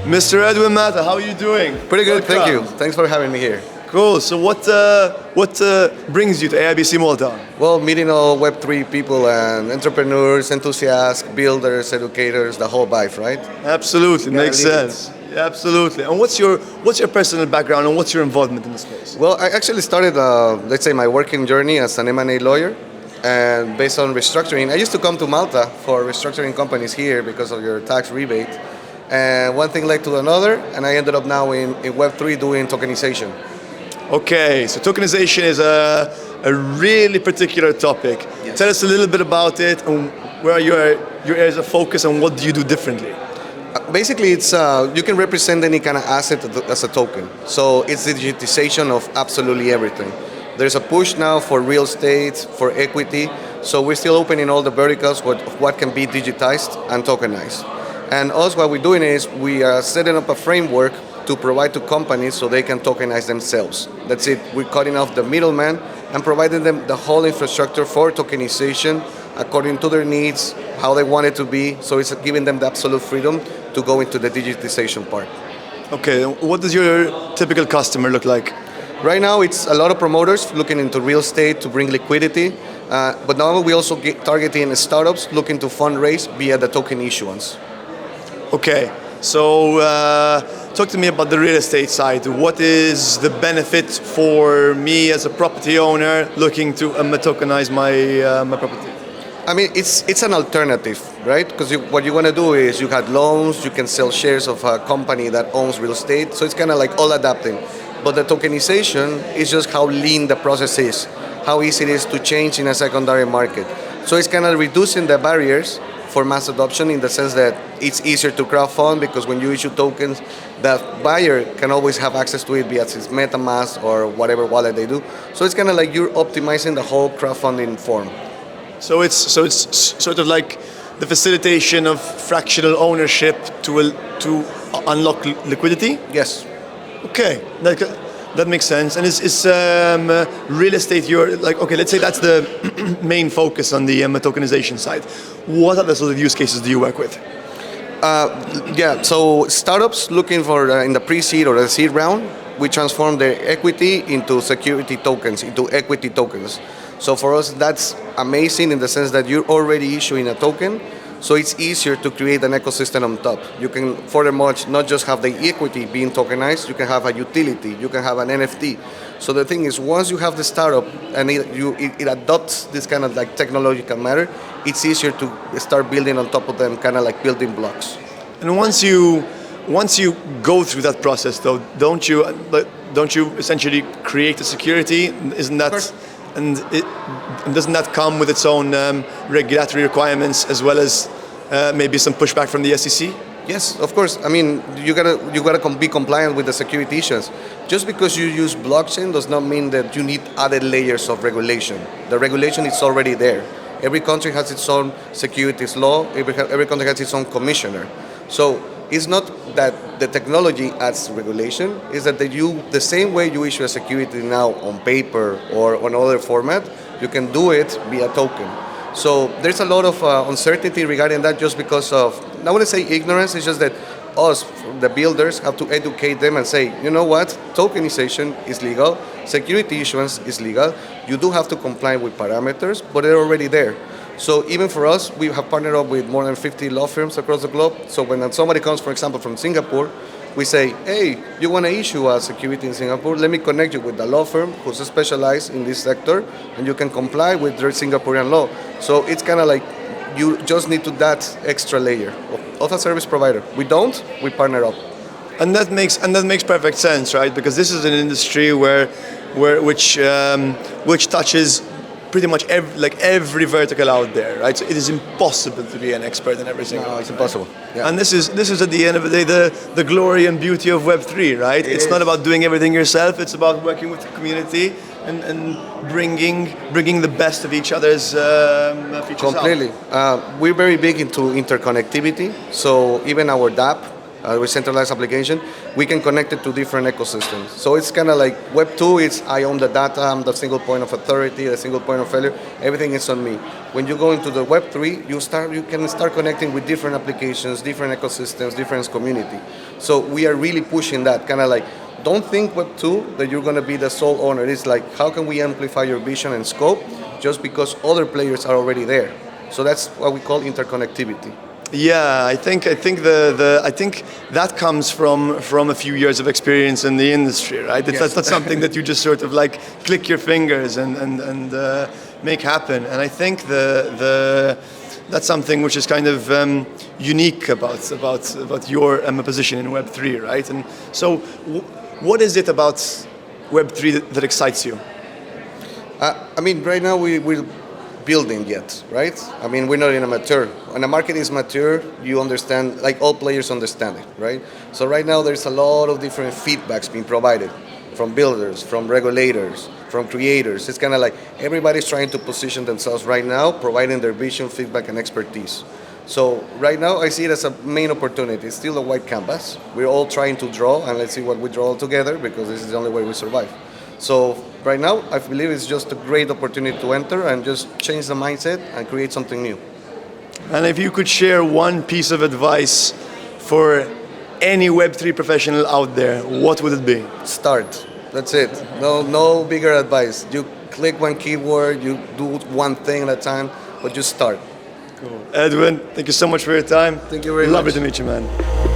Mr. Edwin Mata, how are you doing? Pretty good, Welcome. thank you. Thanks for having me here. Cool. So what brings you to AIBC Malta? Well, meeting all Web3 people and entrepreneurs, enthusiasts, builders, educators, the whole vibe, right? Absolutely, Gotta makes lead it. sense. Yeah, absolutely. And what's your personal background and what's your involvement in the space? Well, I actually started, let's say, my working journey as an M&A lawyer. And based on restructuring, I used to come to Malta for restructuring companies here because of your tax rebate. And one thing led to another, and I ended up now in Web3 doing tokenization. Okay, so tokenization is a really particular topic. Yes. Tell us a little bit about it and where are your areas of focus and what do you do differently? Basically, it's you can represent any kind of asset as a token. So it's the digitization of absolutely everything. There's a push now for real estate, for equity. So we're still opening all the verticals of what can be digitized and tokenized. And also what we're doing is we are setting up a framework to provide to companies so they can tokenize themselves. That's it. We're cutting off the middleman and providing them the whole infrastructure for tokenization according to their needs, how they want it to be. So it's giving them the absolute freedom to go into the digitization part. Okay, what does your typical customer look like? Right now, it's a lot of promoters looking into real estate to bring liquidity. But now we also get targeting startups looking to fundraise via the token issuance. Okay, so talk to me about the real estate side. What is the benefit for me as a property owner looking to tokenize my property? I mean, it's an alternative, right? Because what you want to do is you had loans, you can sell shares of a company that owns real estate, so it's kind of like all adapting. But the tokenization is just how lean the process is, how easy it is to change in a secondary market. So it's kind of reducing the barriers for mass adoption in the sense that it's easier to crowdfund because when you issue tokens, the buyer can always have access to it via his MetaMask or whatever wallet they do. So it's kind of like you're optimizing the whole crowdfunding form. So it's sort of like the facilitation of fractional ownership to unlock liquidity? Yes. Okay, that makes sense. And is real estate okay, let's say that's the main focus on the tokenization side. What other sort of use cases do you work with? Yeah, so startups looking for in the pre-seed or the seed round, we transform their equity into security tokens, into equity tokens. So for us, that's amazing in the sense that you're already issuing a token, so it's easier to create an ecosystem on top. You can furthermore not just have the equity being tokenized, you can have a utility, you can have an NFT. So the thing is, once you have the startup and it adopts this kind of like technological matter, it's easier to start building on top of them, kind of like building blocks. And once you go through that process, though, don't you essentially create a security? Isn't that? And doesn't that come with its own regulatory requirements as well as maybe some pushback from the SEC? Yes, of course. I mean, you gotta be compliant with the security issues. Just because you use blockchain does not mean that you need added layers of regulation. The regulation is already there. Every country has its own securities law. Every country has its own commissioner. So it's not that the technology adds regulation, it's that the same way you issue a security now on paper or on other format, you can do it via token. So there's a lot of uncertainty regarding that just because of, I wouldn't say ignorance, it's just that us, the builders, have to educate them and say, you know what, tokenization is legal, security issuance is legal, you do have to comply with parameters, but they're already there. So even for us, we have partnered up with more than 50 law firms across the globe. So when somebody comes, for example, from Singapore, we say, hey, you want to issue a security in Singapore? Let me connect you with the law firm who's specialized in this sector, and you can comply with their Singaporean law. So it's kind of like you just need to that extra layer of a service provider. We don't, we partner up. And that makes perfect sense, right? Because this is an industry which touches pretty much every vertical out there, right? So it is impossible to be an expert in every single. No, it's impossible. Yeah. And this is at the end of the day the glory and beauty of Web3, right? It's not about doing everything yourself. It's about working with the community and bringing the best of each other's features Completely. We're very big into interconnectivity. So even our DApp with centralized application, we can connect it to different ecosystems. So it's kind of like Web 2, it's I own the data, I'm the single point of authority, the single point of failure, everything is on me. When you go into the Web 3, you can start connecting with different applications, different ecosystems, different community. So we are really pushing that, kind of like, don't think Web 2 that you're going to be the sole owner. It's like, how can we amplify your vision and scope just because other players are already there? So that's what we call interconnectivity. Yeah, I think that comes from a few years of experience in the industry, right? Yes. That's not something that you just sort of like click your fingers and make happen. And I think that's something which is kind of unique about your position in Web3, right? And so, what is it about Web3 that excites you? I mean, right now we're building yet, right? I mean, we're not in a mature. When the market is mature, you understand, like all players understand it, right? So right now there's a lot of different feedbacks being provided from builders, from regulators, from creators. It's kind of like everybody's trying to position themselves right now, providing their vision, feedback, and expertise. So right now I see it as a main opportunity. It's still a white canvas. We're all trying to draw, and let's see what we draw together, because this is the only way we survive. So right now, I believe it's just a great opportunity to enter and just change the mindset and create something new. And if you could share one piece of advice for any Web3 professional out there, what would it be? Start. That's it. No bigger advice. You click one keyword, you do one thing at a time, but just start. Cool. Edwin, thank you so much for your time. Thank you very much. Lovely to meet you, man.